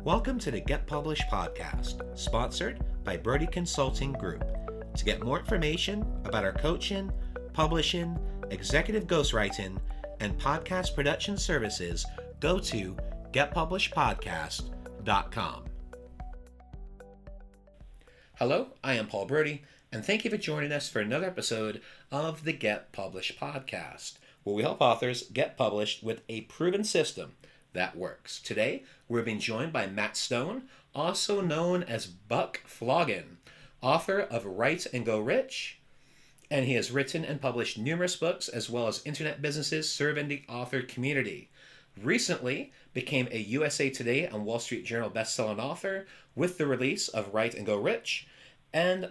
Welcome to the Get Published podcast, sponsored by Brodie Consulting Group. To get more information about our coaching, publishing, executive ghostwriting, and podcast production services, go to getpublishedpodcast.com. Hello, I am Paul Brodie, and thank you for joining us for another episode of the Get Published podcast, where we help authors get published with a proven system that works. Today, we're being joined by Matt Stone, also known as Buck Flogging, author of Write and Go Rich, and he has written and published numerous books as well as internet businesses serving the author community. Recently became a USA Today and Wall Street Journal bestselling author with the release of Write and Go Rich, and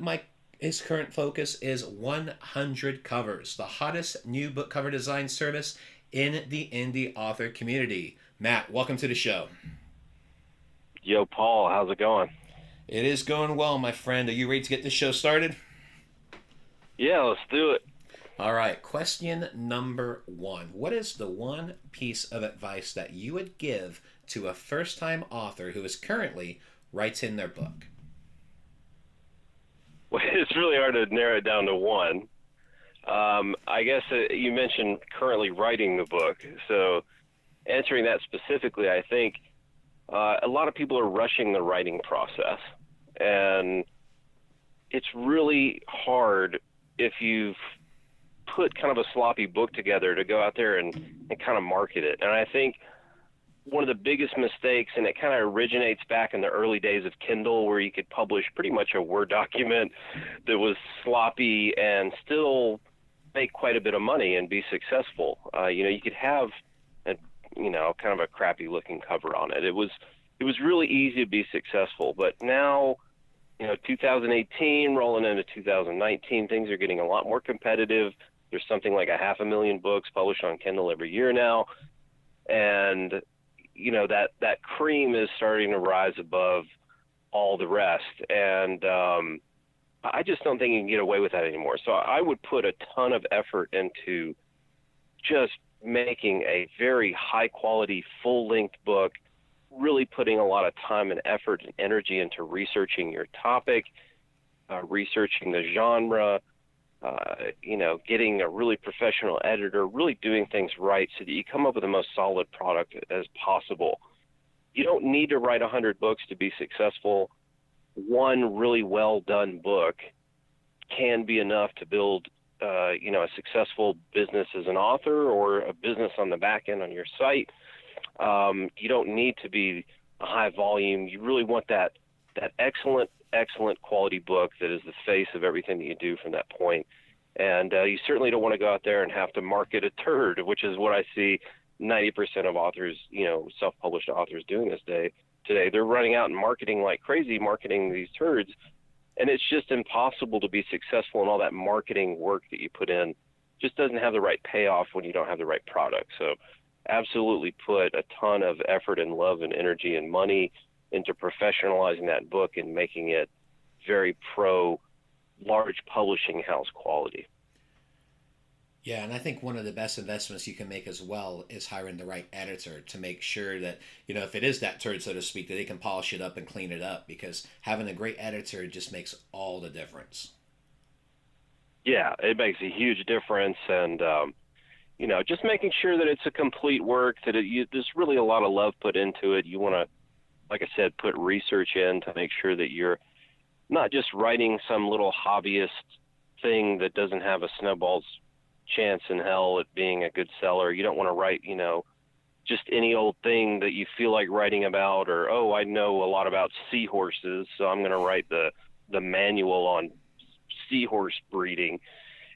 his current focus is 100 Covers, the hottest new book cover design service in the indie author community. Matt, welcome to the show. Yo, Paul, how's it going? It is going well, my friend. Are you ready to get this show started? Yeah, let's do it. All right, question number one. What is the one piece of advice that you would give to a first-time author who is currently writing their book? Well, it's really hard to narrow it down to one. I guess you mentioned currently writing the book. So answering that specifically, I think a lot of people are rushing the writing process. And it's really hard if you've put kind of a sloppy book together to go out there and kind of market it. And I think one of the biggest mistakes, and it kind of originates back in the early days of Kindle, where you could publish pretty much a Word document that was sloppy and still make quite a bit of money and be successful. You could have kind of a crappy looking cover on it. It was really easy to be successful, but now, 2018 rolling into 2019, things are getting a lot more competitive. There's something like 500,000 books published on Kindle every year now. And, that cream is starting to rise above all the rest. And I just don't think you can get away with that anymore. So I would put a ton of effort into just making a very high quality, full length book, really putting a lot of time and effort and energy into researching your topic, researching the genre, getting a really professional editor, really doing things right so that you come up with the most solid product as possible. You don't need to write 100 books to be successful. One really well done book can be enough to build a successful business as an author or a business on the back end on your site. You don't need to be a high volume. You really want that excellent quality book that is the face of everything that you do from that point. And you certainly don't want to go out there and have to market a turd, which is what I see 90% of authors, self-published authors doing today. They're running out and marketing like crazy, marketing these turds. And it's just impossible to be successful in all that marketing work that you put in. Just doesn't have the right payoff when you don't have the right product. So absolutely put a ton of effort and love and energy and money into professionalizing that book and making it very large publishing house quality. Yeah, and I think one of the best investments you can make as well is hiring the right editor to make sure that, if it is that turd, so to speak, that they can polish it up and clean it up, because having a great editor just makes all the difference. Yeah, it makes a huge difference. And, just making sure that it's a complete work, that there's really a lot of love put into it. You want to, like I said, put research in to make sure that you're not just writing some little hobbyist thing that doesn't have a snowball's chance in hell at being a good seller. You don't want to write, just any old thing that you feel like writing about, or, I know a lot about seahorses, so I'm going to write the manual on seahorse breeding.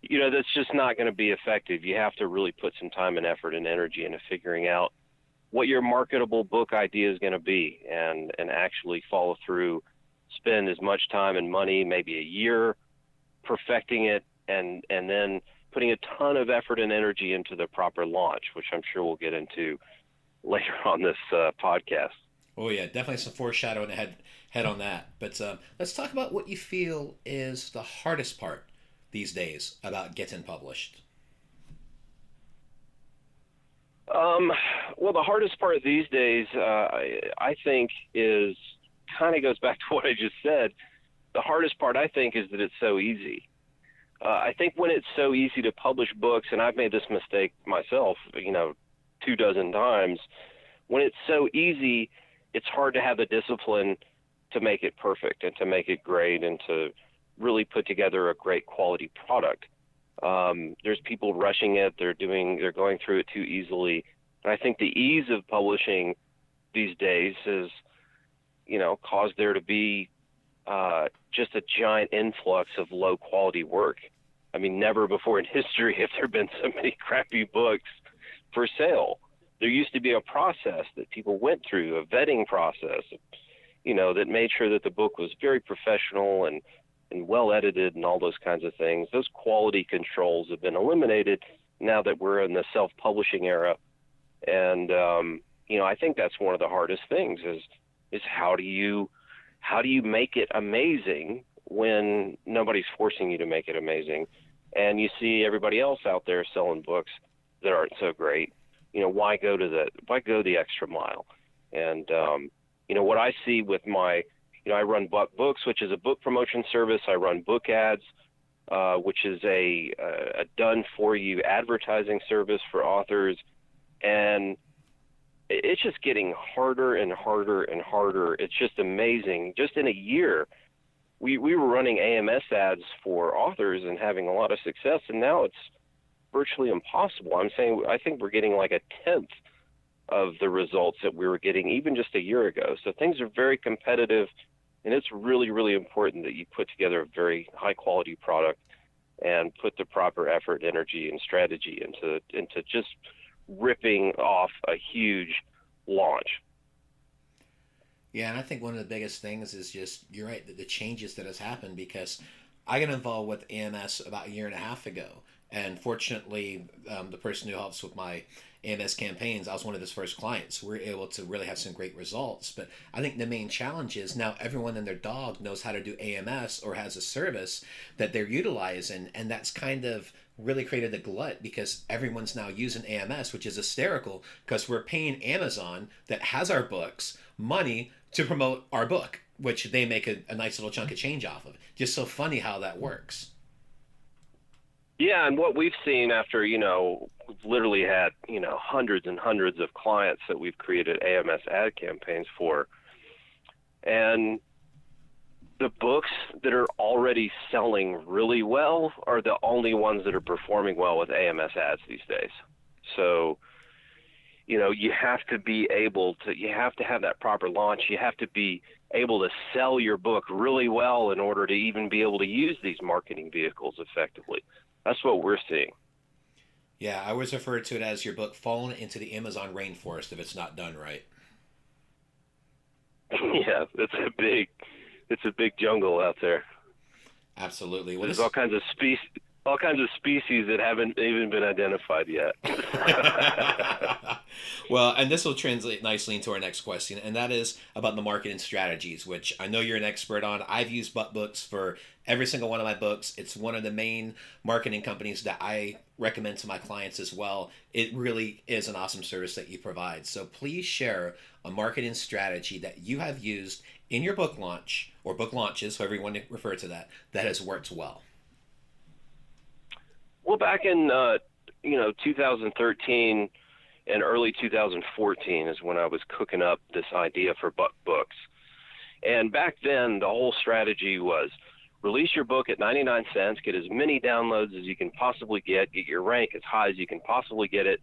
That's just not going to be effective. You have to really put some time and effort and energy into figuring out what your marketable book idea is going to be, and actually follow through, spend as much time and money, maybe a year, perfecting it, and then putting a ton of effort and energy into the proper launch, which I'm sure we'll get into later on this podcast. Oh yeah, definitely some foreshadowing ahead on that. But let's talk about what you feel is the hardest part these days about getting published. Well, the hardest part these days, I think, is kind of goes back to what I just said. The hardest part, I think, is that it's so easy. I think when it's so easy to publish books, and I've made this mistake myself, 24 times, when it's so easy, it's hard to have the discipline to make it perfect and to make it great and to really put together a great quality product. There's people rushing it. They're going through it too easily. And I think the ease of publishing these days has, caused there to be just a giant influx of low quality work. I mean, never before in history have there been so many crappy books for sale. There used to be a process that people went through, a vetting process, that made sure that the book was very professional and well edited and all those kinds of things. Those quality controls have been eliminated now that we're in the self-publishing era. And, I think that's one of the hardest things is how do you make it amazing when nobody's forcing you to make it amazing? And you see everybody else out there selling books that aren't so great. Why go the extra mile? And, what I see with I run Buck Books, which is a book promotion service. I run Book Ads, which is a done-for-you advertising service for authors. And it's just getting harder and harder and harder. It's just amazing. Just in a year, we were running AMS ads for authors and having a lot of success, and now it's virtually impossible. I think we're getting like a tenth of the results that we were getting even just a year ago. So things are very competitive, and it's really, really important that you put together a very high-quality product and put the proper effort, energy, and strategy into just ripping off a huge launch. Yeah, and I think one of the biggest things is just, you're right, the changes that has happened, because I got involved with AMS about a year and a half ago. And fortunately, the person who helps with my AMS campaigns, I was one of his first clients. We were able to really have some great results. But I think the main challenge is now everyone and their dog knows how to do AMS or has a service that they're utilizing. And that's kind of really created a glut, because everyone's now using AMS, which is hysterical, because we're paying Amazon that has our books money to promote our book, which they make a nice little chunk of change off of. Just so funny how that works. Yeah, and what we've seen after, we've literally had, hundreds and hundreds of clients that we've created AMS ad campaigns for. And the books that are already selling really well are the only ones that are performing well with AMS ads these days. So, you have to have that proper launch. You have to be able to sell your book really well in order to even be able to use these marketing vehicles effectively. That's what we're seeing. Yeah, I always refer to it as your book falling into the Amazon rainforest if it's not done right. Yeah, it's a big jungle out there. Absolutely. Well, there's all kinds of species that haven't even been identified yet. Well, and this will translate nicely into our next question, and that is about the marketing strategies, which I know you're an expert on. I've used Buck Books for every single one of my books. It's one of the main marketing companies that I recommend to my clients as well. It really is an awesome service that you provide. So please share a marketing strategy that you have used in your book launch, or book launches, however you want to refer to that has worked well. Well, back in 2013 and early 2014 is when I was cooking up this idea for Buck Books. And back then, the whole strategy was release your book at 99 cents, get as many downloads as you can possibly get your rank as high as you can possibly get it,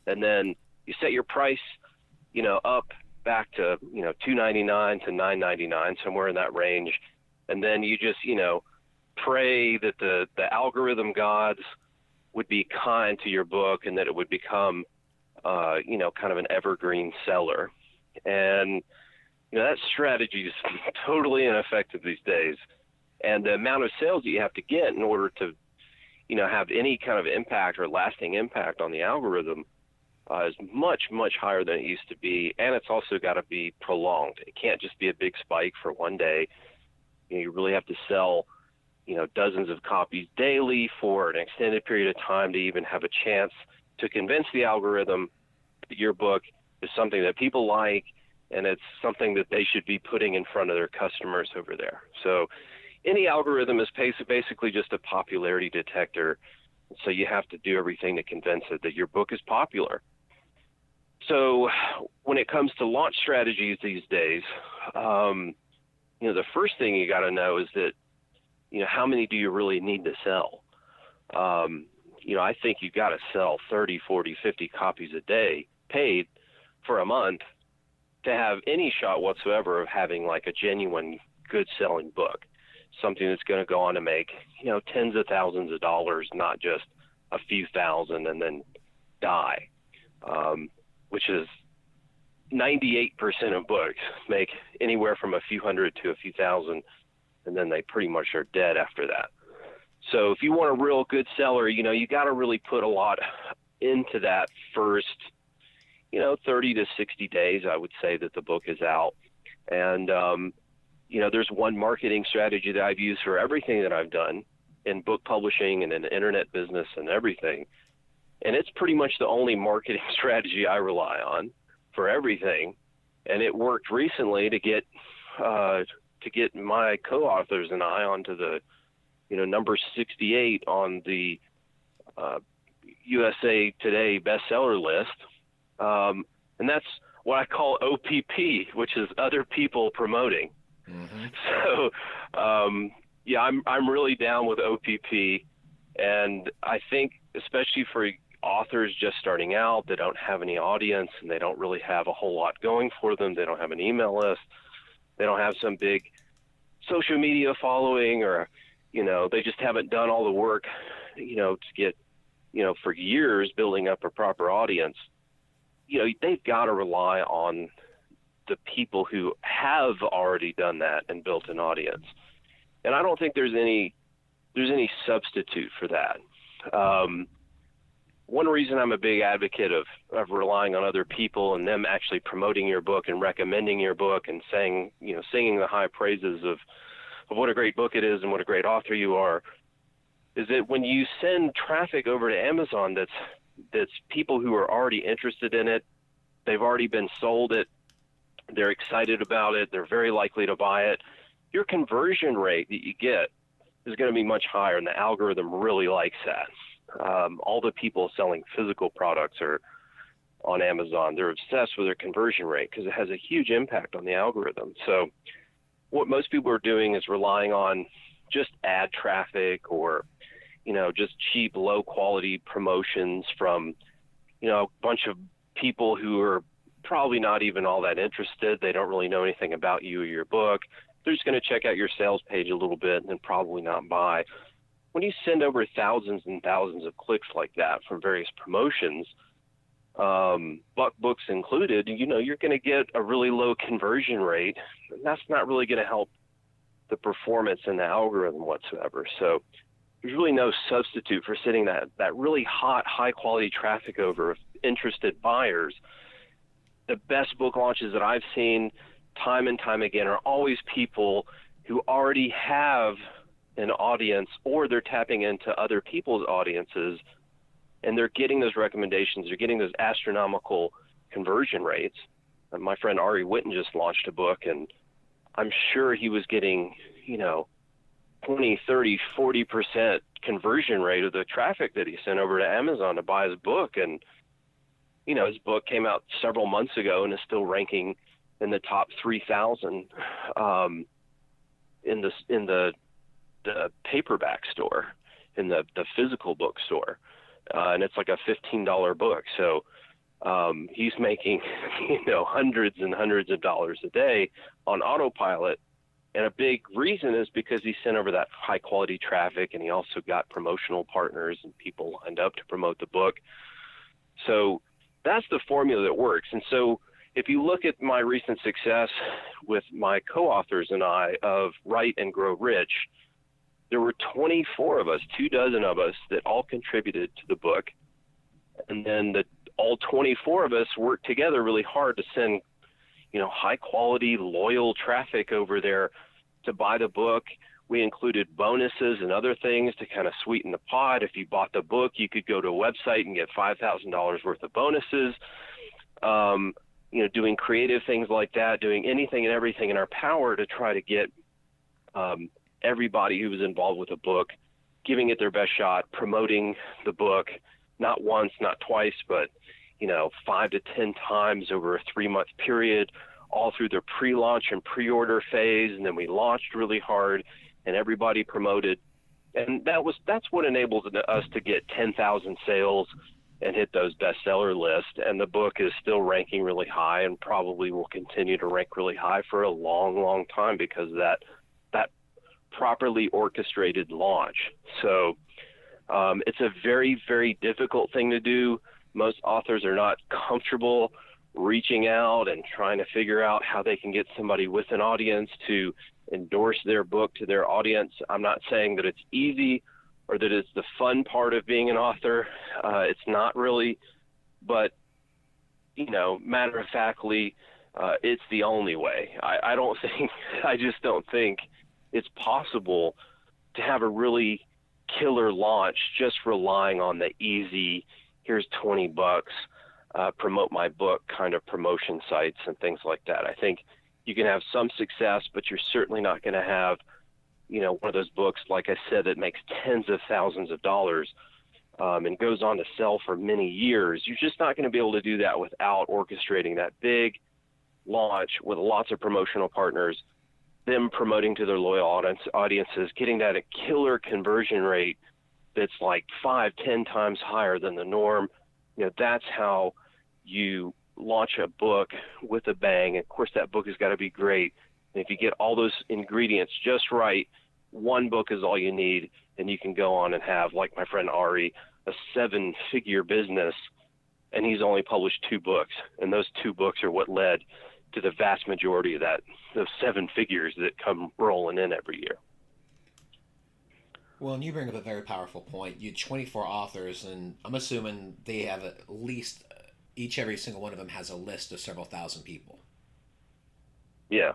and then you set your price, up back to, $2.99 to $9.99, somewhere in that range. And then you just, pray that the algorithm gods would be kind to your book and that it would become, kind of an evergreen seller. And, that strategy is totally ineffective these days. And the amount of sales that you have to get in order to, have any kind of impact or lasting impact on the algorithm is much, much higher than it used to be. And it's also got to be prolonged. It can't just be a big spike for one day. You really have to sell, dozens of copies daily for an extended period of time to even have a chance to convince the algorithm that your book is something that people like, and it's something that they should be putting in front of their customers over there. So any algorithm is basically just a popularity detector. So you have to do everything to convince it that your book is popular. So when it comes to launch strategies these days, the first thing you got to know is that, how many do you really need to sell? I think you got to sell 30, 40, 50 copies a day paid for a month to have any shot whatsoever of having like a genuine good selling book, something that's going to go on to make, tens of thousands of dollars, not just a few thousand and then die, which is 98% of books make anywhere from a few hundred to a few thousand, and then they pretty much are dead after that. So if you want a real good seller, you got to really put a lot into that first, 30 to 60 days, I would say, that the book is out. And, there's one marketing strategy that I've used for everything that I've done in book publishing and in the internet business and everything. And it's pretty much the only marketing strategy I rely on for everything. And it worked recently to get my co-authors and I onto the, number 68 on the USA Today bestseller list. And that's what I call OPP, which is other people promoting. Mm-hmm. So, I'm really down with OPP. And I think, especially for authors just starting out, they don't have any audience and they don't really have a whole lot going for them. They don't have an email list. They don't have some big social media following, or, they just haven't done all the work, to get, for years building up a proper audience. They've got to rely on the people who have already done that and built an audience. And I don't think there's any substitute for that. One reason I'm a big advocate of relying on other people and them actually promoting your book and recommending your book and saying, singing the high praises of what a great book it is and what a great author you are, is that when you send traffic over to Amazon that's people who are already interested in it, they've already been sold it, they're excited about it, they're very likely to buy it, your conversion rate that you get is going to be much higher, and the algorithm really likes that. All the people selling physical products are on Amazon. They're obsessed with their conversion rate because it has a huge impact on the algorithm. So what most people are doing is relying on just ad traffic or, just cheap, low quality promotions from, a bunch of people who are probably not even all that interested. They don't really know anything about you or your book. They're just going to check out your sales page a little bit and then probably not buy. When you send over thousands and thousands of clicks like that from various promotions, Buck Books included, you're going to get a really low conversion rate. And that's not really going to help the performance in the algorithm whatsoever. So there's really no substitute for sending that really hot, high-quality traffic over of interested buyers. The best book launches that I've seen time and time again are always people who already have an audience, or they're tapping into other people's audiences, and they're getting those recommendations. They're getting those astronomical conversion rates. And my friend Ari Witten just launched a book, and I'm sure he was getting, 20, 30, 40% conversion rate of the traffic that he sent over to Amazon to buy his book. And, his book came out several months ago and is still ranking in the top 3,000 in the paperback store, in the physical bookstore. And it's like a $15 book. So he's making, hundreds and hundreds of dollars a day on autopilot. And a big reason is because he sent over that high quality traffic, and he also got promotional partners and people lined up to promote the book. So that's the formula that works. And so if you look at my recent success with my co-authors and I of Write and Grow Rich, there were 24 of us, 24 of us, that all contributed to the book. And then all 24 of us worked together really hard to send, high quality, loyal traffic over there to buy the book. We included bonuses and other things to kind of sweeten the pot. If you bought the book, you could go to a website and get $5,000 worth of bonuses. doing creative things like that, doing anything and everything in our power to try to get everybody who was involved with the book giving it their best shot, promoting the book, not once, not twice, but 5 to 10 times over a 3-month period, all through the pre-launch and pre-order phase. And then we launched really hard and everybody promoted. And that's what enabled us to get 10,000 sales and hit those bestseller lists. And the book is still ranking really high and probably will continue to rank really high for a long, long time because of that properly orchestrated launch. So it's a very, very difficult thing to do. Most authors are not comfortable reaching out and trying to figure out how they can get somebody with an audience to endorse their book to their audience. I'm not saying that it's easy or that it's the fun part of being an author. It's not really, but matter of factly, it's the only way. I just don't think it's possible to have a really killer launch just relying on the easy, here's $20, promote my book kind of promotion sites and things like that. I think you can have some success, but you're certainly not going to have, one of those books, like I said, that makes tens of thousands of dollars and goes on to sell for many years. You're just not going to be able to do that without orchestrating that big launch with lots of promotional partners, them promoting to their loyal audiences, getting that a killer conversion rate that's like 5-10 times higher than the norm. That's how you launch a book with a bang. And of course, that book has got to be great. And if you get all those ingredients just right, one book is all you need, and you can go on and have, like my friend Ari, a 7-figure business, and he's only published 2 books. And those 2 books are what led to the vast majority of those 7 figures that come rolling in every year. Well, and you bring up a very powerful point. You had 24 authors, and I'm assuming they have at least every single one of them has a list of several thousand people. Yeah.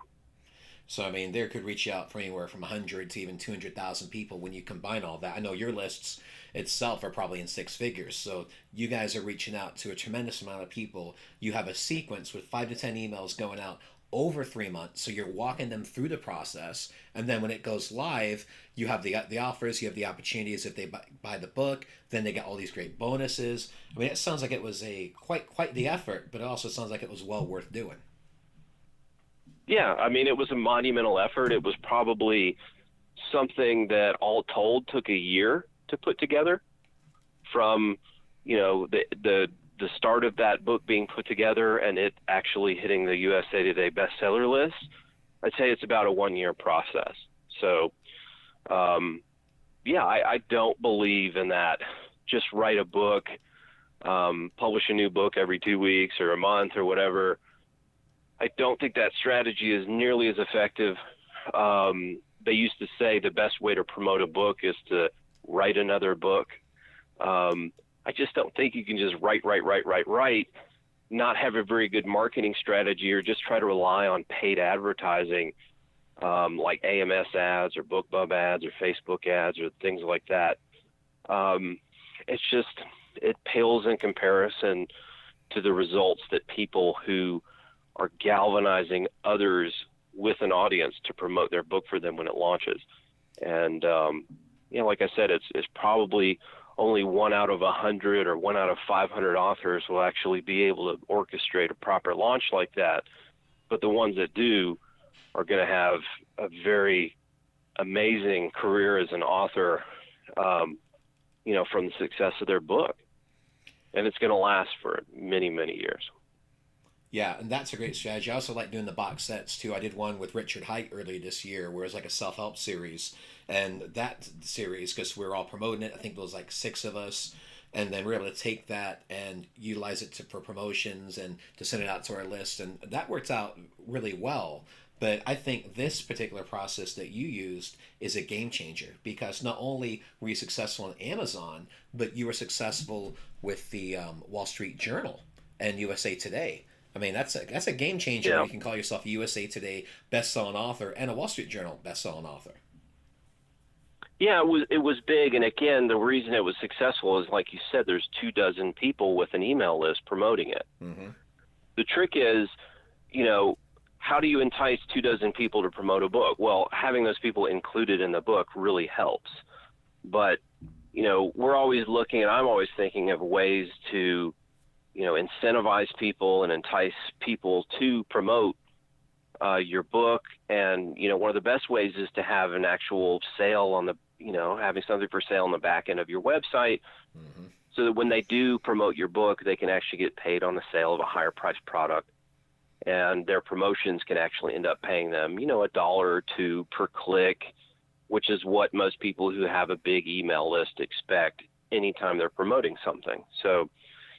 So, I mean, they could reach out from anywhere from 100 to even 200,000 people when you combine all that. I know your lists itself are probably in 6 figures. So you guys are reaching out to a tremendous amount of people. You have a sequence with 5 to 10 emails going out over 3 months. So you're walking them through the process. And then when it goes live, you have the offers, you have the opportunities if they buy the book, then they get all these great bonuses. I mean, it sounds like it was quite the effort, but it also sounds like it was well worth doing. Yeah, I mean, it was a monumental effort. It was probably something that all told took a year to put together from, the start of that book being put together and it actually hitting the USA Today bestseller list. I'd say it's about a 1-year process. So, I don't believe in that. Just write a book, publish a new book every 2 weeks or a month or whatever. I don't think that strategy is nearly as effective. They used to say the best way to promote a book is to write another book. I just don't think you can just write, not have a very good marketing strategy or just try to rely on paid advertising like AMS ads or BookBub ads or Facebook ads or things like that. It pales in comparison to the results that people who are galvanizing others with an audience to promote their book for them when it launches. And, like I said, it's probably only 1 out of 100 or 1 out of 500 authors will actually be able to orchestrate a proper launch like that. But the ones that do are going to have a very amazing career as an author, from the success of their book. And it's going to last for many, many years. Yeah, and that's a great strategy. I also like doing the box sets too. I did one with Richard Hite earlier this year where it was like a self-help series. And that series, because we were all promoting it, I think there was like 6 of us. And then we were able to take that and utilize it for promotions and to send it out to our list. And that worked out really well. But I think this particular process that you used is a game changer because not only were you successful on Amazon, but you were successful with the Wall Street Journal and USA Today. I mean, that's a game changer. Yeah. You can call yourself a USA Today best-selling author and a Wall Street Journal best-selling author. Yeah, it was big, and again, the reason it was successful is, like you said, there's 24 people with an email list promoting it. Mm-hmm. the trick is, how do you entice 24 people to promote a book? Well, having those people included in the book really helps. But, we're always looking, and I'm always thinking of ways to, incentivize people and entice people to promote your book. And, one of the best ways is to have an actual sale on the, having something for sale on the back end of your website, so that when they do promote your book, they can actually get paid on the sale of a higher priced product. And their promotions can actually end up paying them, $1 or $2 per click, which is what most people who have a big email list expect anytime they're promoting something. So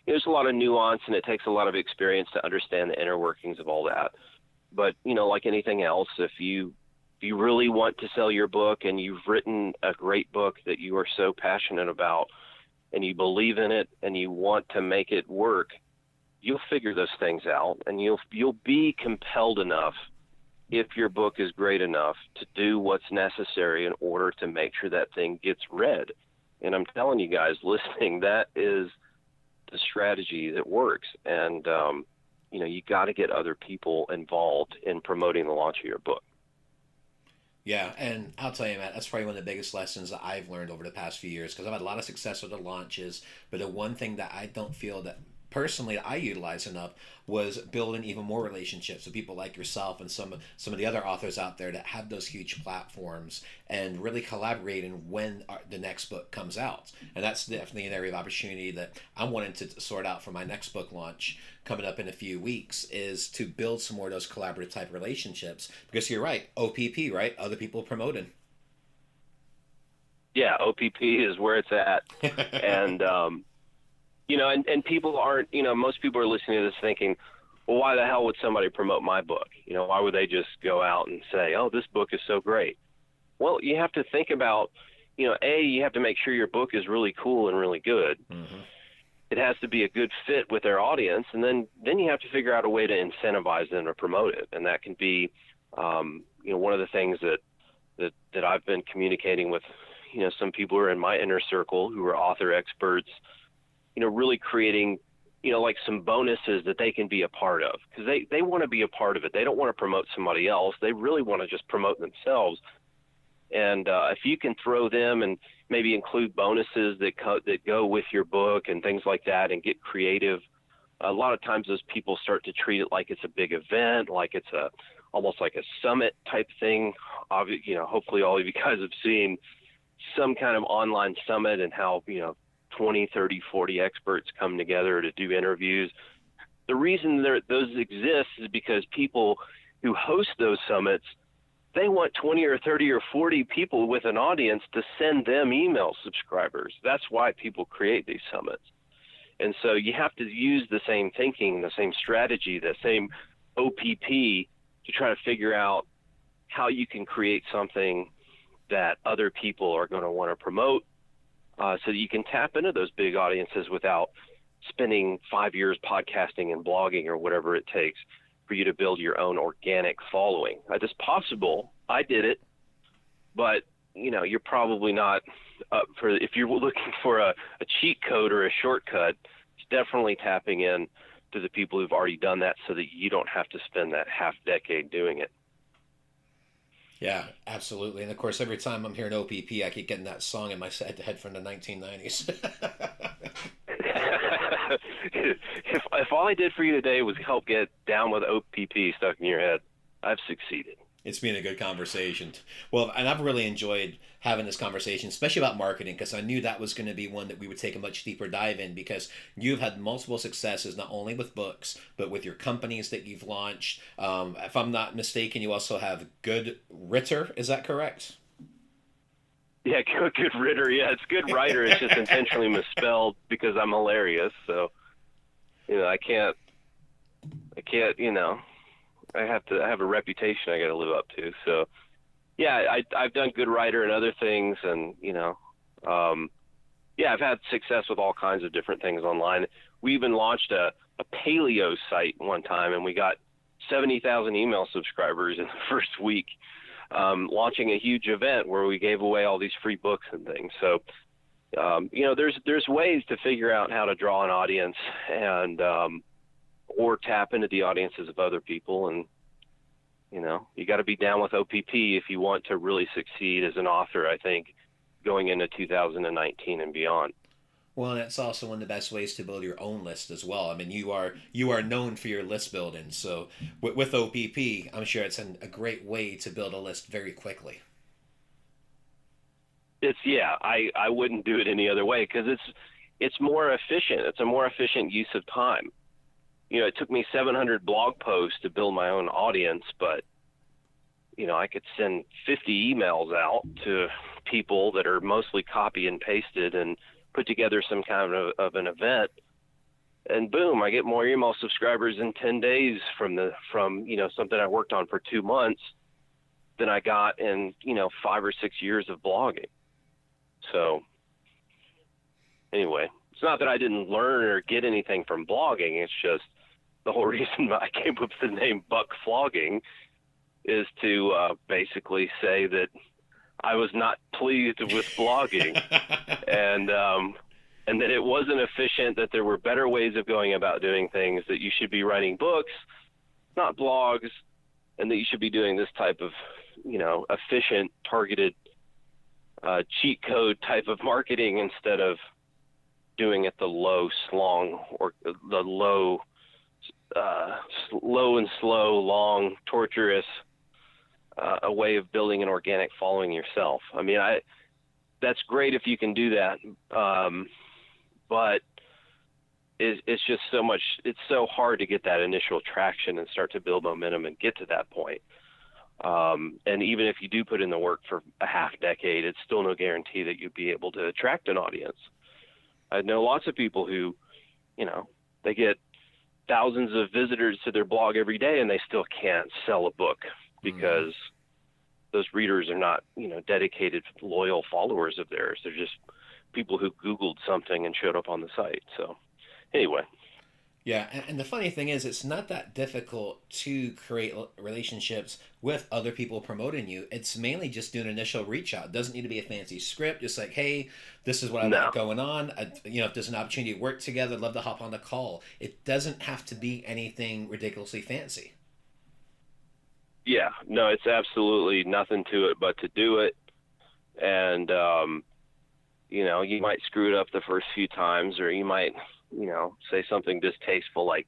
there's a lot of nuance, and it takes a lot of experience to understand the inner workings of all that. But, like anything else, if you really want to sell your book and you've written a great book that you are so passionate about and you believe in it and you want to make it work, you'll figure those things out, and you'll be compelled enough, if your book is great enough, to do what's necessary in order to make sure that thing gets read. And I'm telling you guys listening, that is the strategy that works. And, you got to get other people involved in promoting the launch of your book. Yeah, and I'll tell you, Matt, that's probably one of the biggest lessons that I've learned over the past few years, because I've had a lot of success with the launches, but the one thing that I don't feel that personally I utilize enough was building even more relationships with people like yourself and some of the other authors out there that have those huge platforms, and really collaborating when the next book comes out. And that's definitely an area of opportunity that I'm wanting to sort out for my next book launch coming up in a few weeks, is to build some more of those collaborative type relationships, because you're right, OPP, right? Other people promoting. Yeah, OPP is where it's at. And, and people aren't, most people are listening to this thinking, well, why the hell would somebody promote my book? Why would they just go out and say, oh, this book is so great? Well, you have to think about, you have to make sure your book is really cool and really good. Mm-hmm. It has to be a good fit with their audience. And then you have to figure out a way to incentivize them to promote it. And that can be, one of the things that I've been communicating with, some people who are in my inner circle who are author experts, really creating, like some bonuses that they can be a part of, because they want to be a part of it. They don't want to promote somebody else. They really want to just promote themselves. And if you can throw them and maybe include bonuses that go with your book and things like that, and get creative, a lot of times those people start to treat it like it's a big event, like it's almost like a summit type thing. Hopefully all of you guys have seen some kind of online summit, and how, 20, 30, 40 experts come together to do interviews. The reason those exist is because people who host those summits, they want 20 or 30 or 40 people with an audience to send them email subscribers. That's why people create these summits. And so you have to use the same thinking, the same strategy, the same OPP to try to figure out how you can create something that other people are going to want to promote, so that you can tap into those big audiences without spending 5 years podcasting and blogging or whatever it takes for you to build your own organic following. It's possible. I did it, but you're probably not up for, if you're looking for a cheat code or a shortcut, it's definitely tapping in to the people who've already done that, so that you don't have to spend that half decade doing it. Yeah, absolutely. And of course, every time I'm hearing OPP, I keep getting that song in my head from the 1990s. If all I did for you today was help get Down with OPP stuck in your head, I've succeeded. It's been a good conversation. Well, and I've really enjoyed having this conversation, especially about marketing, because I knew that was going to be one that we would take a much deeper dive in, because you've had multiple successes, not only with books, but with your companies that you've launched. If I'm not mistaken, you also have Good Ritter. Is that correct? Yeah, Good Ritter. Yeah, it's Good Writer. It's just intentionally misspelled because I'm hilarious. So, I can't, I have a reputation I got to live up to. So, yeah, I've done Good Writer and other things, and I've had success with all kinds of different things online. We even launched a paleo site one time, and we got 70,000 email subscribers in the first week, launching a huge event where we gave away all these free books and things. So, there's ways to figure out how to draw an audience, and or tap into the audiences of other people. And, you got to be down with OPP if you want to really succeed as an author, I think, going into 2019 and beyond. Well, and it's also one of the best ways to build your own list as well. I mean, you are known for your list building, so with OPP, I'm sure it's a great way to build a list very quickly. I wouldn't do it any other way because it's more efficient. It's a more efficient use of time. It took me 700 blog posts to build my own audience, but I could send 50 emails out to people that are mostly copy and pasted and put together some kind of an event, and boom, I get more email subscribers in 10 days from something I worked on for 2 months than I got in 5 or 6 years of blogging. So anyway, it's not that I didn't learn or get anything from blogging. It's just the whole reason I came up with the name Buck Flogging is to basically say that I was not pleased with blogging and that it wasn't efficient, that there were better ways of going about doing things, that you should be writing books, not blogs, and that you should be doing this type of, efficient, targeted, cheat code type of marketing instead of doing it the low slung or the low and slow, long, torturous a way of building an organic following yourself. I mean, that's great if you can do that, but it's just so much. It's so hard to get that initial traction and start to build momentum and get to that point. And even if you do put in the work for a half decade, it's still no guarantee that you'd be able to attract an audience. I know lots of people who, they get thousands of visitors to their blog every day and they still can't sell a book because those readers are not, dedicated, loyal followers of theirs. They're just people who Googled something and showed up on the site. So anyway. Yeah, and the funny thing is, it's not that difficult to create relationships with other people promoting you. It's mainly just doing initial reach out. It doesn't need to be a fancy script. Just like, hey, this is what I've got going on. If there's an opportunity to work together, I'd love to hop on the call. It doesn't have to be anything ridiculously fancy. Yeah, no, it's absolutely nothing to it but to do it. And, you might screw it up the first few times, or you might, say something distasteful like,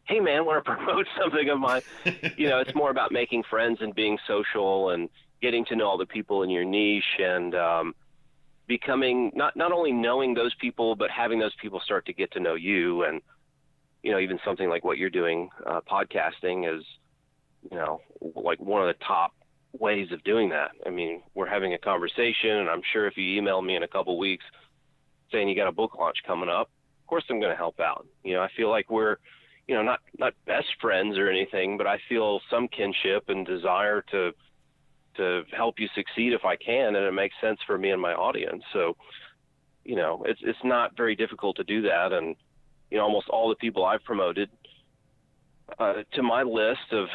hey, man, want to promote something of mine? It's more about making friends and being social and getting to know all the people in your niche and becoming not only knowing those people, but having those people start to get to know you. And, even something like what you're doing, podcasting is, like one of the top ways of doing that. I mean, we're having a conversation, and I'm sure if you email me in a couple weeks saying you got a book launch coming up, of course I'm going to help out. I feel like we're, not best friends or anything, but I feel some kinship and desire to help you succeed if I can, and it makes sense for me and my audience. So, it's not very difficult to do that. And, almost all the people I've promoted to my list of,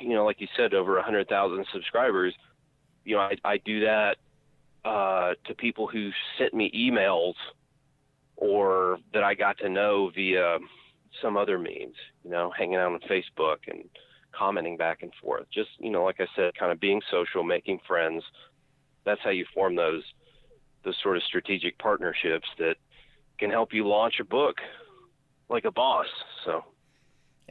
like you said, over 100,000 subscribers, I do that to people who sent me emails or that I got to know via some other means, hanging out on Facebook and commenting back and forth. Just, like I said, kind of being social, making friends. That's how you form those sort of strategic partnerships that can help you launch a book like a boss. So.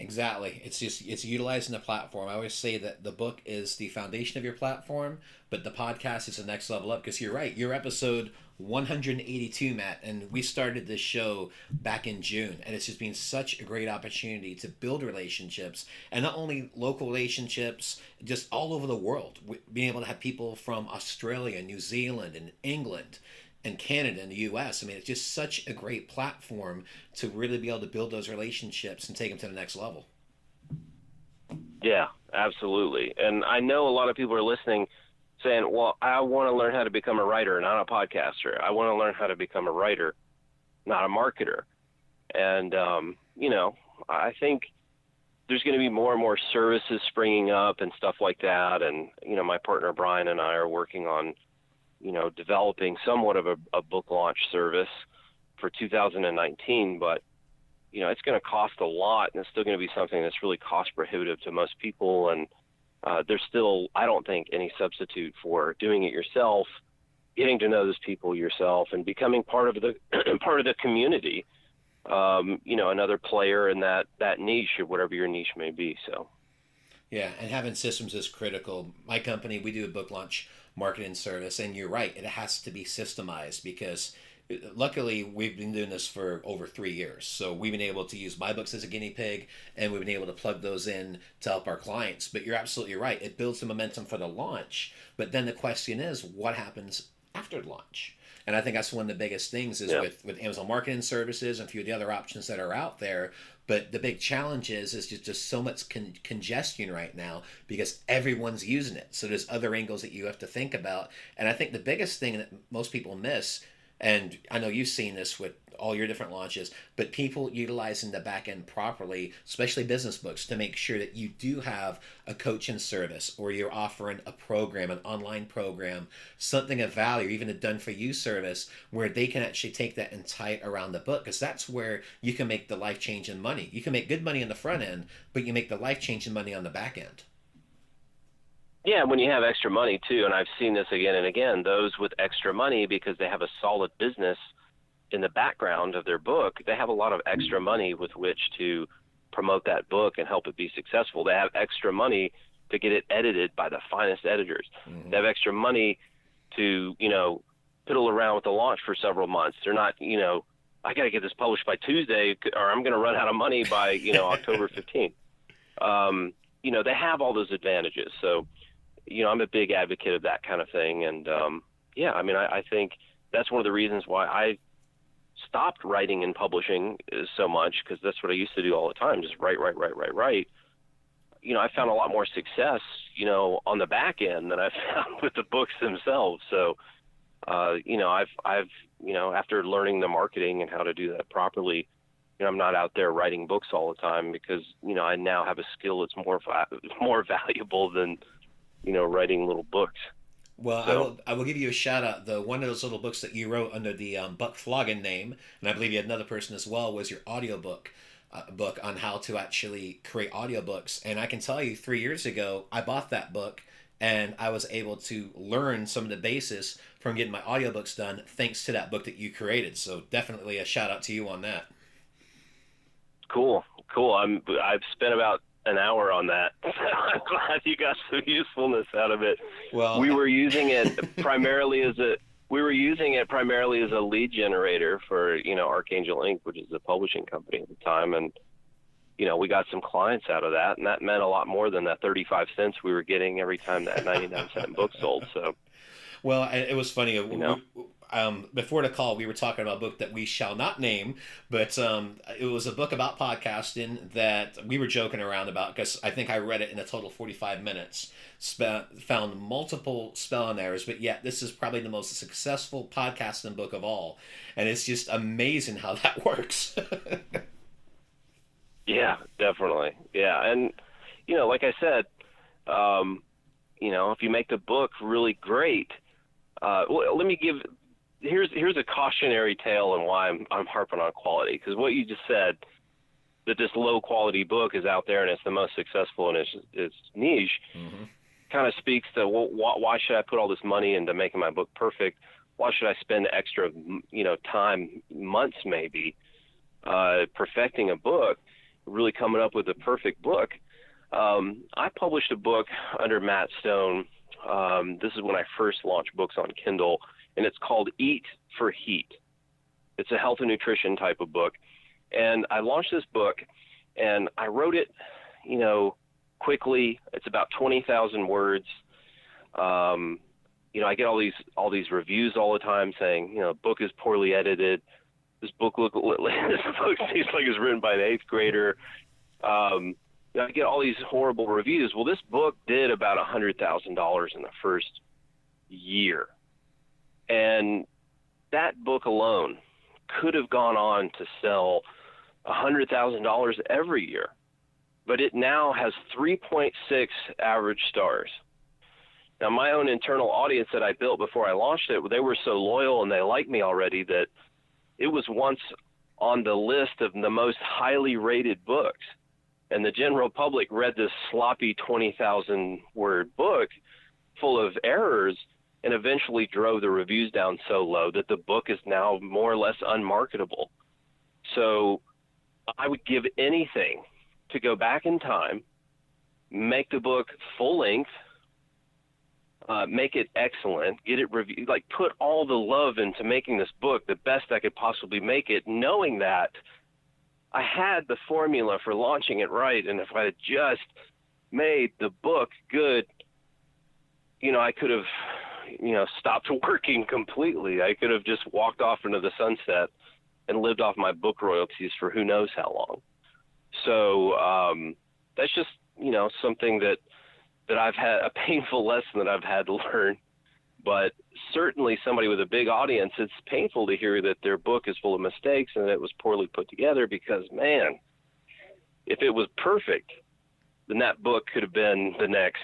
Exactly. It's utilizing the platform. I always say that the book is the foundation of your platform, but the podcast is the next level up, because you're right. You're episode 182, Matt, and we started this show back in June, and it's just been such a great opportunity to build relationships, and not only local relationships, just all over the world. Being able to have people from Australia, New Zealand, and England, and Canada and the U.S. I mean, it's just such a great platform to really be able to build those relationships and take them to the next level. Yeah, absolutely. And I know a lot of people are listening saying, well, I want to learn how to become a writer, not a podcaster. I want to learn how to become a writer, not a marketer. And, I think there's going to be more and more services springing up and stuff like that. And, my partner Brian and I are working on developing somewhat of a book launch service for 2019, but it's going to cost a lot, and it's still going to be something that's really cost prohibitive to most people. And there's still, I don't think, any substitute for doing it yourself, getting to know those people yourself, and becoming part of the part of the community. Another player in that niche, or whatever your niche may be. So. Yeah, and having systems is critical. My company, we do a book launch marketing service, and you're right, it has to be systemized because luckily we've been doing this for over 3 years. So we've been able to use my books as a guinea pig, and we've been able to plug those in to help our clients. But you're absolutely right. It builds the momentum for the launch. But then the question is, what happens after launch? And I think that's one of the biggest things is with Amazon Marketing Services and a few of the other options that are out there. But the big challenge is just so much congestion right now because everyone's using it. So there's other angles that you have to think about. And I think the biggest thing that most people miss, and I know you've seen this with all your different launches, but people utilizing the back end properly, especially business books, to make sure that you do have a coaching service or you're offering a program, an online program, something of value, even a done for you service where they can actually take that and tie it around the book, because that's where you can make the life changing money. You can make good money on the front end, but you make the life changing money on the back end. Yeah, when you have extra money too, and I've seen this again and again, those with extra money, because they have a solid business in the background of their book, they have a lot of extra money with which to promote that book and help it be successful. They have extra money to get it edited by the finest editors. Mm-hmm. They have extra money to, fiddle around with the launch for several months. They're not, I got to get this published by Tuesday or I'm going to run out of money by, October 15th. They have all those advantages. So, I'm a big advocate of that kind of thing. And, I think that's one of the reasons why I stopped writing and publishing so much, because that's what I used to do all the time, just write. I found a lot more success, on the back end than I found with the books themselves. So, I've after learning the marketing and how to do that properly, I'm not out there writing books all the time because, I now have a skill that's more valuable than, writing little books. Well, so, I will give you a shout out. One of those little books that you wrote under the Buck Flogging name, and I believe you had another person as well, was your audiobook book on how to actually create audiobooks. And I can tell you 3 years ago, I bought that book and I was able to learn some of the basis from getting my audiobooks done thanks to that book that you created. So definitely a shout out to you on that. Cool. I've spent about an hour on that. I'm glad you got some usefulness out of it. Well, we were using it primarily as a lead generator for, Archangel Inc., which is the publishing company at the time. And, we got some clients out of that, and that meant a lot more than that 35 cents we were getting every time that 99-cent book sold. So, well, it was funny. Before the call, we were talking about a book that we shall not name, but it was a book about podcasting that we were joking around about because I think I read it in a total 45 minutes, found multiple spelling errors, but yet this is probably the most successful podcasting book of all. And it's just amazing how that works. Yeah, definitely. Yeah. And, like I said, if you make the book really great, let me give... Here's a cautionary tale and why I'm harping on quality, because what you just said, that this low quality book is out there and it's the most successful in its niche, mm-hmm. kind of speaks to why should I put all this money into making my book perfect? Why should I spend extra time, months maybe, perfecting a book, really coming up with a perfect book? I published a book under Matt Stone. This is when I first launched books on Kindle. And it's called Eat for Heat. It's a health and nutrition type of book. And I launched this book, and I wrote it, quickly. It's about 20,000 words. I get all these reviews all the time saying, book is poorly edited. This book seems like it's written by an 8th grader. I get all these horrible reviews. Well, this book did about $100,000 in the first year. And that book alone could have gone on to sell $100,000 every year, but it now has 3.6 average stars. Now, my own internal audience that I built before I launched it, they were so loyal and they liked me already that it was once on the list of the most highly rated books. And the general public read this sloppy 20,000 word book full of errors and eventually drove the reviews down so low that the book is now more or less unmarketable. So I would give anything to go back in time, make the book full length, make it excellent, get it reviewed, like put all the love into making this book the best I could possibly make it, knowing that I had the formula for launching it right. And if I had just made the book good, I could have, stopped working completely. I could have just walked off into the sunset and lived off my book royalties for who knows how long. So that's just, something that I've had, a painful lesson that I've had to learn. But certainly somebody with a big audience, it's painful to hear that their book is full of mistakes and that it was poorly put together, because, man, if it was perfect, then that book could have been the next,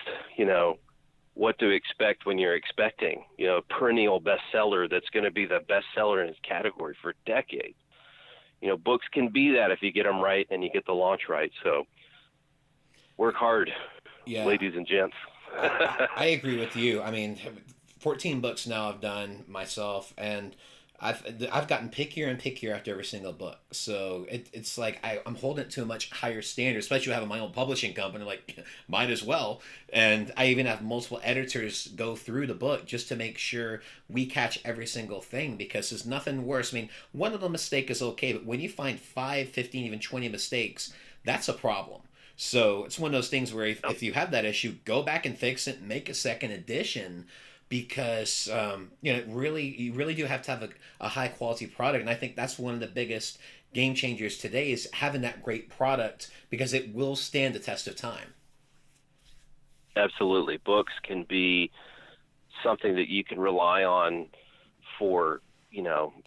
What to Expect When You're Expecting, perennial bestseller that's going to be the bestseller in its category for decades. Books can be that if you get them right and you get the launch right. So work hard, ladies and gents. I agree with you. I mean, 14 books now I've done myself, and I've gotten pickier and pickier after every single book. So it's like I'm holding it to a much higher standard, especially having my own publishing company, like might as well. And I even have multiple editors go through the book just to make sure we catch every single thing, because there's nothing worse. I mean, one little mistake is okay, but when you find 5, 15, even 20 mistakes, that's a problem. So it's one of those things where if you have that issue, go back and fix it and make a second edition, because you really do have to have a high quality product. And I think that's one of the biggest game changers today, is having that great product, because it will stand the test of time. Absolutely. Books can be something that you can rely on for,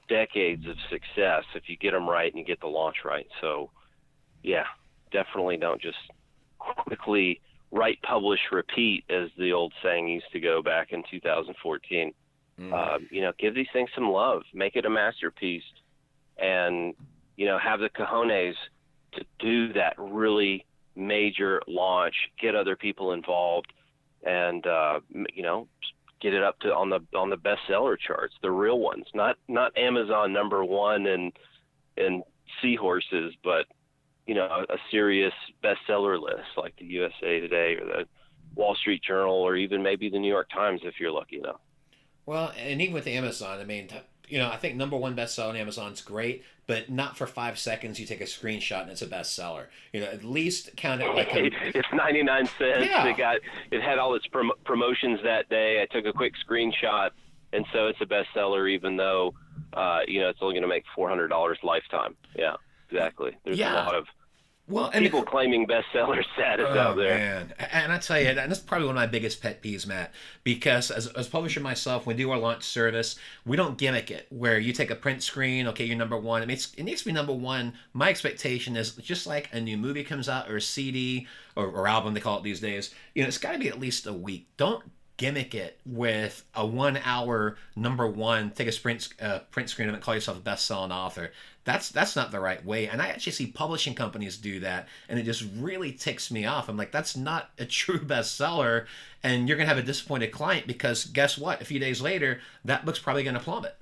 decades of success if you get them right and you get the launch right. So yeah, definitely don't just quickly write, publish, repeat, as the old saying used to go back in 2014. Give these things some love, make it a masterpiece, and, have the cojones to do that really major launch, get other people involved, and, get it up to on the bestseller charts, the real ones, not Amazon #1 and seahorses, but a serious bestseller list like the USA Today or the Wall Street Journal, or even maybe the New York Times if you're lucky enough. Well, and even with Amazon, I mean, I think #1 bestseller on Amazon's great, but not for 5 seconds you take a screenshot and it's a bestseller. At least count it like it's 99 cents. Yeah. It had all its promotions that day. I took a quick screenshot, and so it's a bestseller, even though it's only going to make $400 lifetime. Yeah, exactly. There's a lot of people claiming bestseller status out there. Man. And I tell you, and that's probably one of my biggest pet peeves, Matt, because as a publisher myself, when we do our launch service, we don't gimmick it where you take a print screen, okay, you're #1. It needs to be #1. My expectation is just like a new movie comes out, or a CD or album, they call it these days, it's got to be at least a week. Don't gimmick it with a 1 hour #1, take a print screen of it and call yourself a best-selling author. That's not the right way. And I actually see publishing companies do that, and it just really ticks me off. I'm like, that's not a true bestseller, and you're going to have a disappointed client, because guess what? A few days later, that book's probably going to plummet.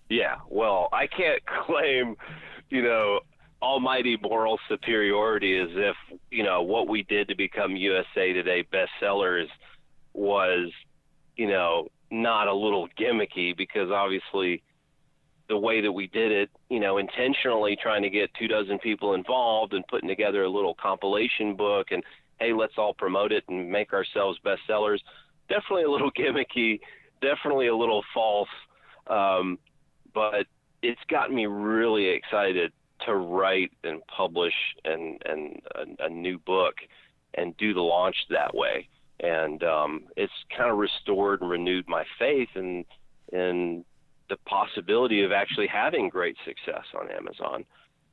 Yeah, well, I can't claim, almighty moral superiority as if, what we did to become USA Today bestsellers was, not a little gimmicky, because obviously the way that we did it, intentionally trying to get 24 people involved and putting together a little compilation book and, hey, let's all promote it and make ourselves bestsellers. Definitely a little gimmicky, definitely a little false. But it's gotten me really excited to write and publish a new book and do the launch that way. And it's kind of restored and renewed my faith in the possibility of actually having great success on Amazon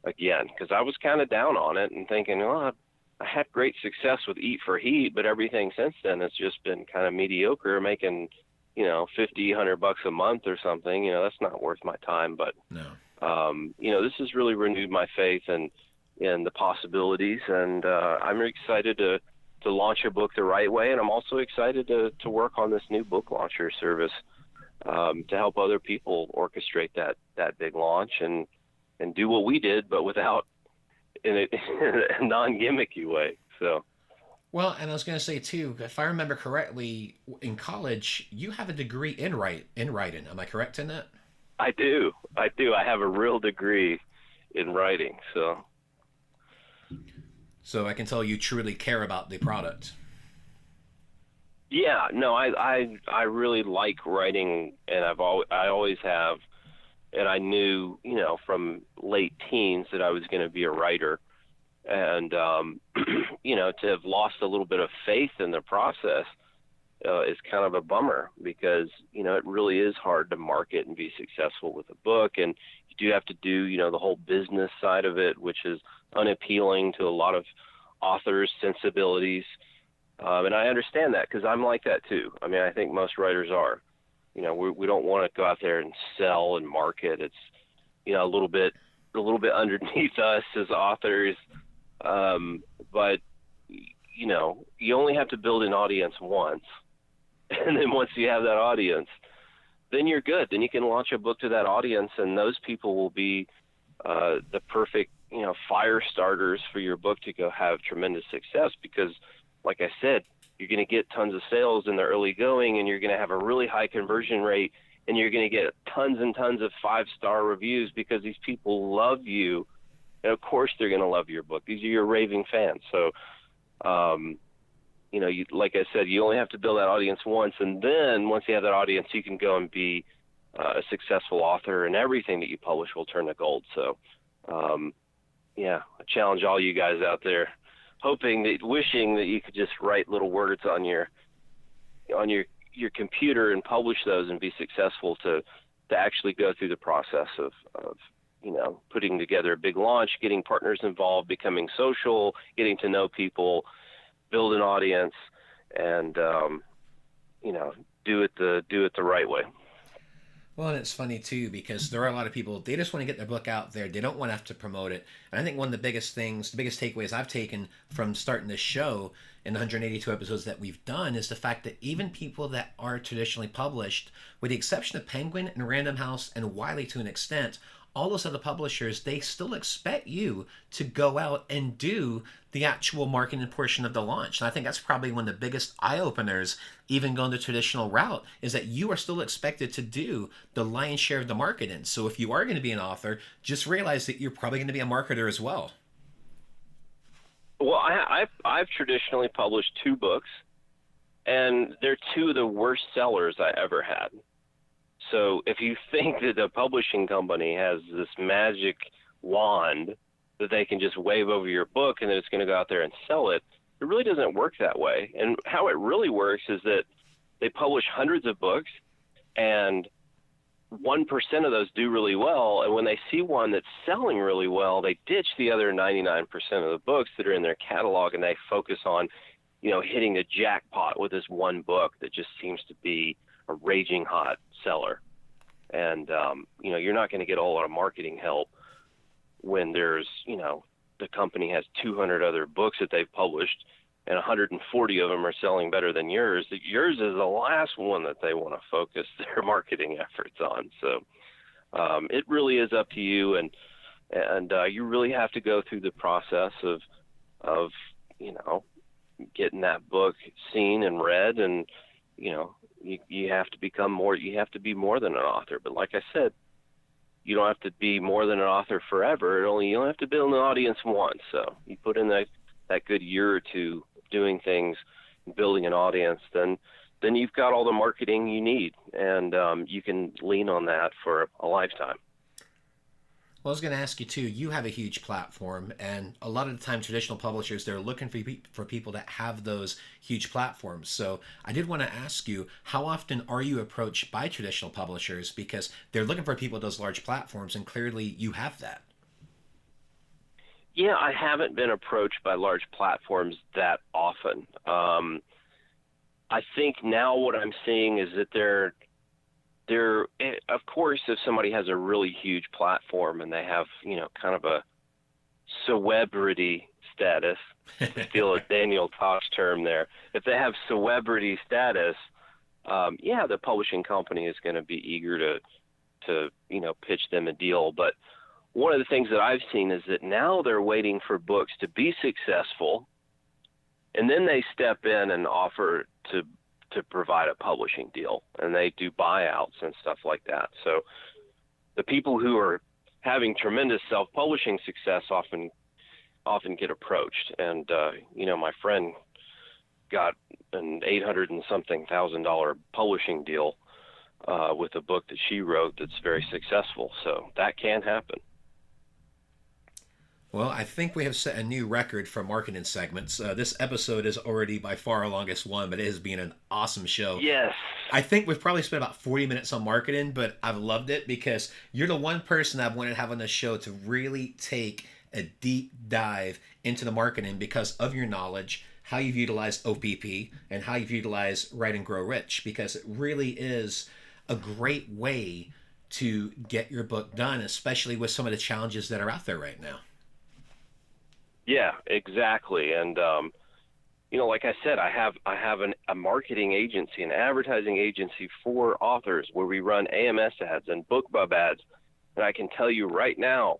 again, because I was kind of down on it and thinking, well, I had great success with Eat for Heat, but everything since then has just been kind of mediocre, making $50, $100 a month or something. That's not worth my time. But no. This has really renewed my faith in the possibilities, and I'm excited to launch a book the right way, and I'm also excited to work on this new book launcher service to help other people orchestrate that big launch and do what we did, but without in a non-gimmicky way. So. Well, and I was going to say too, if I remember correctly, in college you have a degree in writing. Am I correct in that? I do. I have a real degree in writing, so. So I can tell you truly care about the product. Yeah, no, I really like writing, and I always have, and I knew, from late teens that I was going to be a writer, and to have lost a little bit of faith in the process is kind of a bummer, because it really is hard to market and be successful with a book, and you do have to do the whole business side of it, which is unappealing to a lot of authors' sensibilities. And I understand that, because I'm like that too. I mean, I think most writers are. We don't want to go out there and sell and market. It's a little bit underneath us as authors. But you only have to build an audience once, and then once you have that audience, then you're good. Then you can launch a book to that audience, and those people will be the perfect fire starters for your book to go have tremendous success, because, like I said, you're going to get tons of sales in the early going, and you're going to have a really high conversion rate, and you're going to get tons and tons of 5-star reviews, because these people love you, and of course they're going to love your book. These are your raving fans. So, like I said, you only have to build that audience once, and then once you have that audience, you can go and be a successful author, and everything that you publish will turn to gold. So, I challenge all you guys out there, wishing that you could just write little words on your computer and publish those and be successful, to actually go through the process of putting together a big launch, getting partners involved, becoming social, getting to know people, build an audience, and do it the right way. Well, and it's funny too, because there are a lot of people, they just want to get their book out there. They don't want to have to promote it. And I think one of the biggest takeaways I've taken from starting this show in the 182 episodes that we've done is the fact that even people that are traditionally published, with the exception of Penguin and Random House and Wiley to an extent, all those other publishers, they still expect you to go out and do the actual marketing portion of the launch. And I think that's probably one of the biggest eye-openers, even going the traditional route, is that you are still expected to do the lion's share of the marketing. So if you are going to be an author, just realize that you're probably going to be a marketer as well. Well, I've traditionally published 2 books, and they're 2 of the worst sellers I ever had. So if you think that a publishing company has this magic wand that they can just wave over your book and that it's going to go out there and sell it, it really doesn't work that way. And how it really works is that they publish hundreds of books, and 1% of those do really well. And when they see one that's selling really well, they ditch the other 99% of the books that are in their catalog, and they focus on, hitting the jackpot with this one book that just seems to be a raging hot seller. And you're not going to get a whole lot of marketing help when there's the company has 200 other books that they've published, and 140 of them are selling better than yours. Yours is the last one that they want to focus their marketing efforts on. So it really is up to you, and you really have to go through the process of getting that book seen and read, and you have to become more. You have to be more than an author. But like I said, you don't have to be more than an author forever. You only have to build an audience once. So you put in that good year or two doing things, building an audience, then you've got all the marketing you need, and you can lean on that for a lifetime. Well, I was going to ask you too, you have a huge platform, and a lot of the time traditional publishers, they're looking for people that have those huge platforms. So I did want to ask you, how often are you approached by traditional publishers, because they're looking for people with those large platforms, and clearly you have that? Yeah, I haven't been approached by large platforms that often. I think now what I'm seeing is that they're of course, if somebody has a really huge platform and they have, kind of a celebrity status, to steal a Daniel Tosh term there, if they have celebrity status, the publishing company is going to be eager to pitch them a deal. But one of the things that I've seen is that now they're waiting for books to be successful, and then they step in and offer to provide a publishing deal, and they do buyouts and stuff like that. So the people who are having tremendous self-publishing success often get approached. And my friend got an $800 and something thousand publishing deal with a book that she wrote that's very successful. So that can happen. Well, I think we have set a new record for marketing segments. This episode is already by far our longest one, but it has been an awesome show. Yes. I think we've probably spent about 40 minutes on marketing, but I've loved it because you're the one person I've wanted to have on the show to really take a deep dive into the marketing because of your knowledge, how you've utilized OPP, and how you've utilized Write and Grow Rich, because it really is a great way to get your book done, especially with some of the challenges that are out there right now. Yeah, exactly. And, like I said, I have a marketing agency, an advertising agency for authors where we run AMS ads and BookBub ads. And I can tell you right now,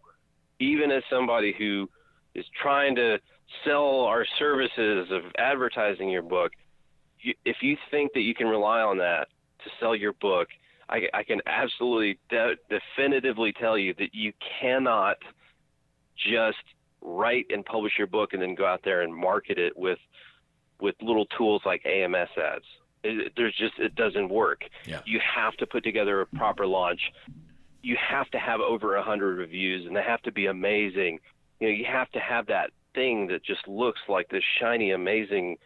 even as somebody who is trying to sell our services of advertising your book, if you think that you can rely on that to sell your book, I can absolutely definitively tell you that you cannot just write and publish your book and then go out there and market it with little tools like AMS ads. It doesn't work. Yeah. You have to put together a proper launch. You have to have over 100 reviews, and they have to be amazing. You have to have that thing that just looks like this shiny, amazing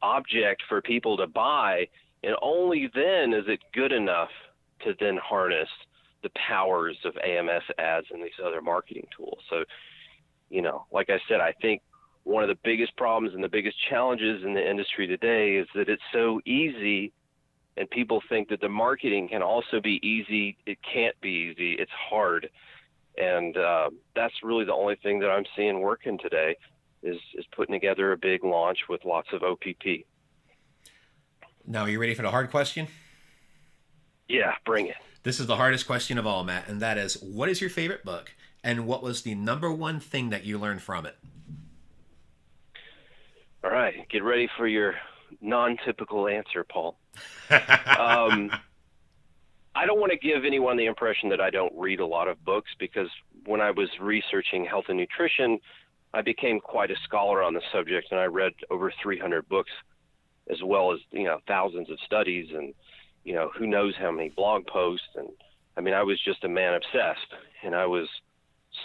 object for people to buy, and only then is it good enough to then harness the powers of AMS ads and these other marketing tools. So, like I said, I think one of the biggest problems and the biggest challenges in the industry today is that it's so easy, and people think that the marketing can also be easy. It can't be easy. It's hard. And that's really the only thing that I'm seeing working today is putting together a big launch with lots of OPP. Now, are you ready for the hard question? Yeah, bring it. This is the hardest question of all, Matt, and that is, what is your favorite book, and what was the number one thing that you learned from it? All right, get ready for your non-typical answer, Paul. I don't want to give anyone the impression that I don't read a lot of books, because when I was researching health and nutrition, I became quite a scholar on the subject, and I read over 300 books, as well as, thousands of studies and, who knows how many blog posts. And I mean, I was just a man obsessed, and I was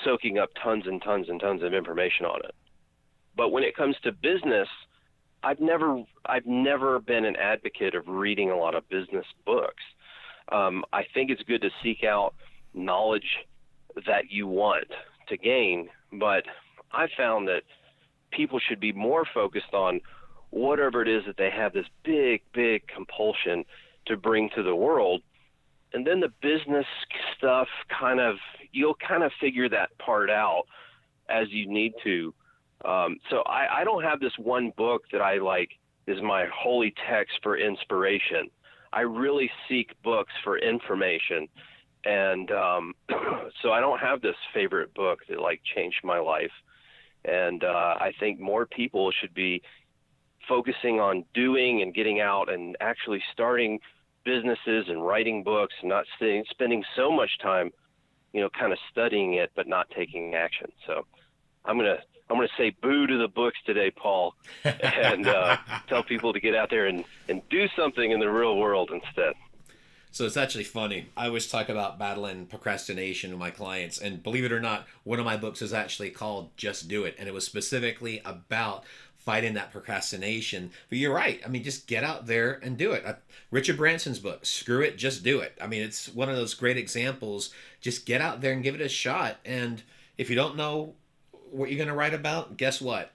soaking up tons and tons and tons of information on it. But when it comes to business, I've never been an advocate of reading a lot of business books. I think it's good to seek out knowledge that you want to gain, but I found that people should be more focused on whatever it is that they have this big, big compulsion to bring to the world. And then the business stuff you'll kind of figure that part out as you need to. So I don't have this one book that I like is my holy text for inspiration. I really seek books for information. And so I don't have this favorite book that changed my life. And I think more people should be focusing on doing and getting out and actually starting businesses and writing books, and not spending so much time, kind of studying it, but not taking action. So I'm going to say boo to the books today, Paul, and tell people to get out there and do something in the real world instead. So it's actually funny. I always talk about battling procrastination with my clients, and believe it or not, one of my books is actually called Just Do It, and it was specifically about fighting that procrastination. But you're right. I mean, just get out there and do it. Richard Branson's book, Screw It, Just Do It. I mean, it's one of those great examples. Just get out there and give it a shot. And if you don't know what you're going to write about, guess what?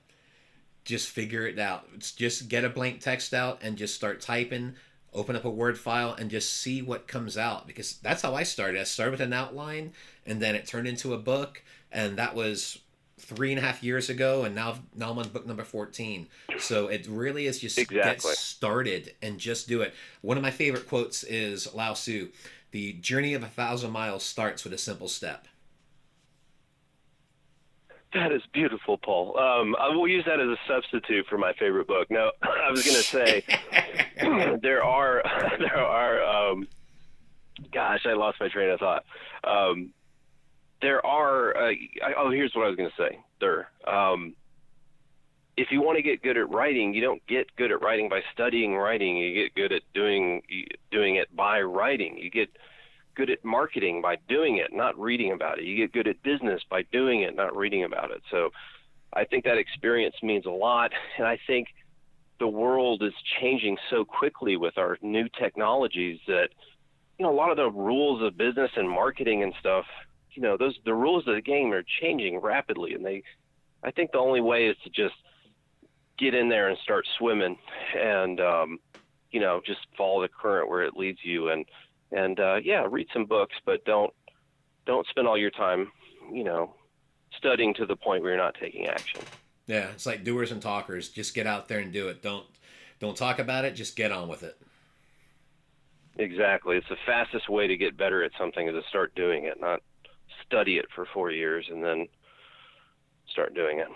Just figure it out. Just get a blank text out and just start typing. open up a Word file and just see what comes out, because that's how I started. I started with an outline, and then it turned into a book, and that was 3.5 years ago, and now I'm on book number 14. So it really is just get Exactly. started and just do it. One of my favorite quotes is Lao Tzu: "The journey of 1,000 miles starts with a simple step." That is beautiful, Paul. I will use that as a substitute for my favorite book. No, I was going to say gosh, I lost my train of thought. Here's what I was going to say. If you want to get good at writing, you don't get good at writing by studying writing. You get good at doing it by writing. You get good at marketing by doing it, not reading about it. You get good at business by doing it, not reading about it. So I think that experience means a lot. And I think the world is changing so quickly with our new technologies that, a lot of the rules of business and marketing and stuff, the rules of the game are changing rapidly. And I think the only way is to just get in there and start swimming and, just follow the current where it leads you. And read some books, but don't spend all your time, studying to the point where you're not taking action. Yeah, it's like doers and talkers. Just get out there and do it. Don't talk about it. Just get on with it. Exactly. It's the fastest way to get better at something is to start doing it, not study it for 4 years and then start doing it.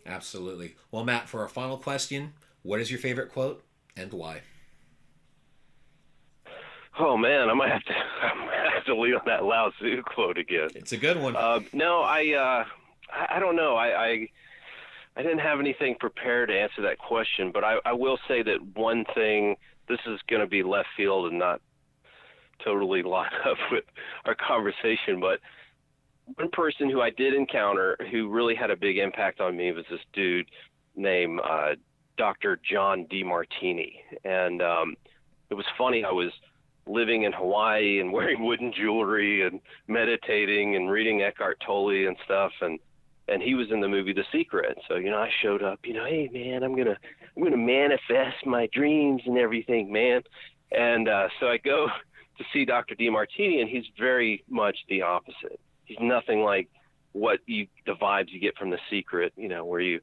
Absolutely. Well, Matt, for our final question, what is your favorite quote and why? Oh man, I might have to lean on that Lao Tzu quote again. It's a good one. No, I don't know. I didn't have anything prepared to answer that question, but I will say that one thing. This is going to be left field and not totally line up with our conversation, but one person who I did encounter who really had a big impact on me was this dude named Dr. John DeMartini, and it was funny. I was living in Hawaii and wearing wooden jewelry and meditating and reading Eckhart Tolle and stuff. And he was in the movie The Secret. So, I showed up, hey man, I'm going to manifest my dreams and everything, man. And so I go to see Dr. DeMartini, and he's very much the opposite. He's nothing like the vibes you get from The Secret, where you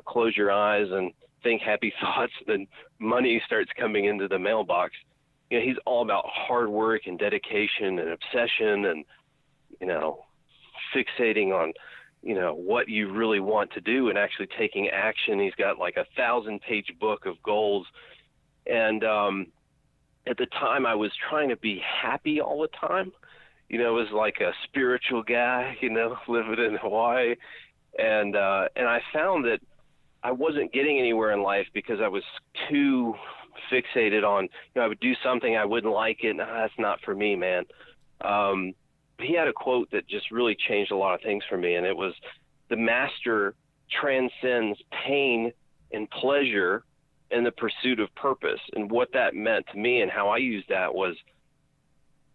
close your eyes and think happy thoughts, then money starts coming into the mailbox. He's all about hard work and dedication and obsession and, fixating on, what you really want to do and actually taking action. He's got like 1,000-page book of goals. And at the time I was trying to be happy all the time. Was like a spiritual guy, living in Hawaii. And I found that I wasn't getting anywhere in life because I was too fixated on, I would do something, I wouldn't like it. That's not for me, man. He had a quote that just really changed a lot of things for me. And it was, the master transcends pain and pleasure in the pursuit of purpose. And what that meant to me and how I used that was,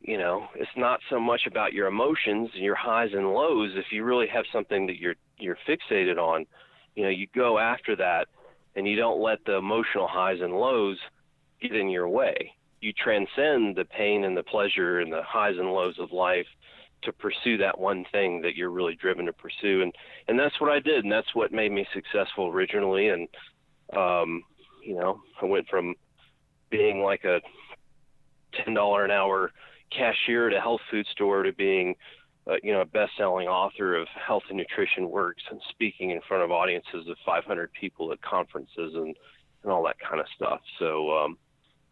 it's not so much about your emotions and your highs and lows. If you really have something that you're fixated on, you go after that and you don't let the emotional highs and lows get in your way. You transcend the pain and the pleasure and the highs and lows of life to pursue that one thing that you're really driven to pursue. And that's what I did. And that's what made me successful originally. And, I went from being like a $10 an hour cashier at a health food store to being, a best-selling author of Health and Nutrition Works and speaking in front of audiences of 500 people at conferences and all that kind of stuff. So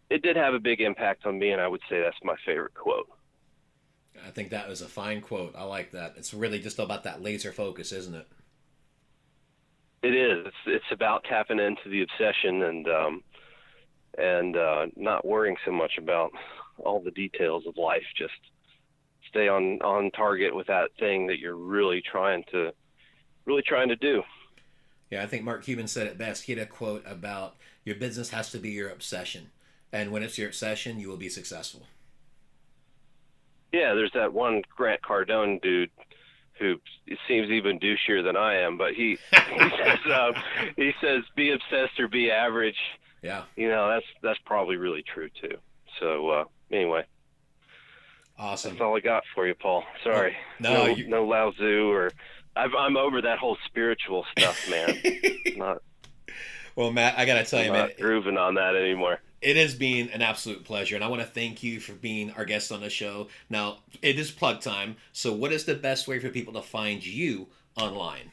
it did have a big impact on me, and I would say that's my favorite quote. I think that was a fine quote. I like that. It's really just about that laser focus, isn't it? It is. It's about tapping into the obsession and not worrying so much about all the details of life. Just stay on target with that thing that you're really trying to do. Yeah, I think Mark Cuban said it best. He had a quote about your business has to be your obsession. And when it's your obsession, you will be successful. Yeah, there's that one Grant Cardone dude who seems even douchier than I am, but he says be obsessed or be average. Yeah. That's probably really true too. So anyway, Awesome. that's all I got for you, Paul. Sorry. No Lao Tzu, or I'm over that whole spiritual stuff, man. Not. Well, Matt, I got to tell you, man, not grooving on that anymore. It has been an absolute pleasure, and I want to thank you for being our guest on the show. Now, it is plug time, so what is the best way for people to find you online?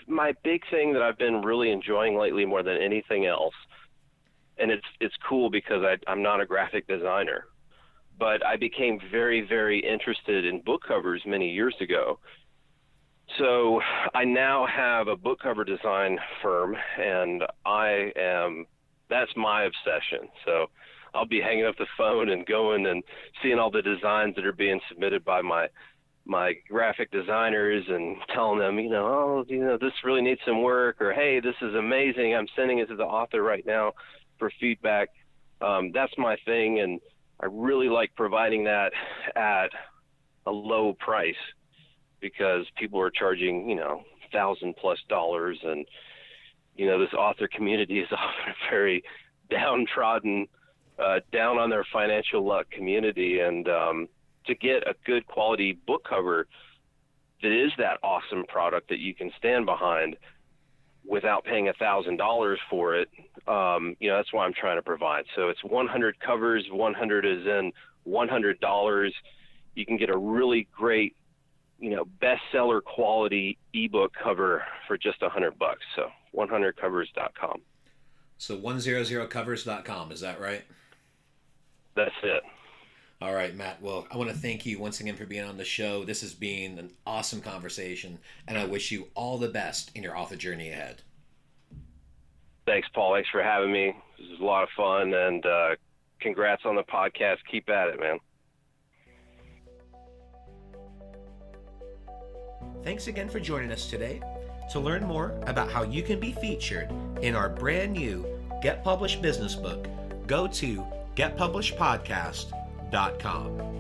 My big thing that I've been really enjoying lately more than anything else, and it's cool because I'm not a graphic designer, but I became very, very interested in book covers many years ago. So I now have a book cover design firm, and that's my obsession. So I'll be hanging up the phone and going and seeing all the designs that are being submitted by my graphic designers and telling them, this really needs some work, or, hey, this is amazing. I'm sending it to the author right now for feedback. That's my thing, and I really like providing that at a low price, because people are charging, $1,000+ and, this author community is often a very downtrodden, down on their financial luck community. And to get a good quality book cover that is that awesome product that you can stand behind without paying $1,000 for it, that's why I'm trying to provide. So it's 100 covers, 100 is in $100. You can get a really great, bestseller quality ebook cover for just $100. So 100covers.com. So 100covers.com, is that right? That's it. All right, Matt. Well, I want to thank you once again for being on the show. This has been an awesome conversation, and I wish you all the best in your author journey ahead. Thanks, Paul. Thanks for having me. This was a lot of fun, and congrats on the podcast. Keep at it, man. Thanks again for joining us today. To learn more about how you can be featured in our brand new Get Published business book, go to getpublishedpodcast.com.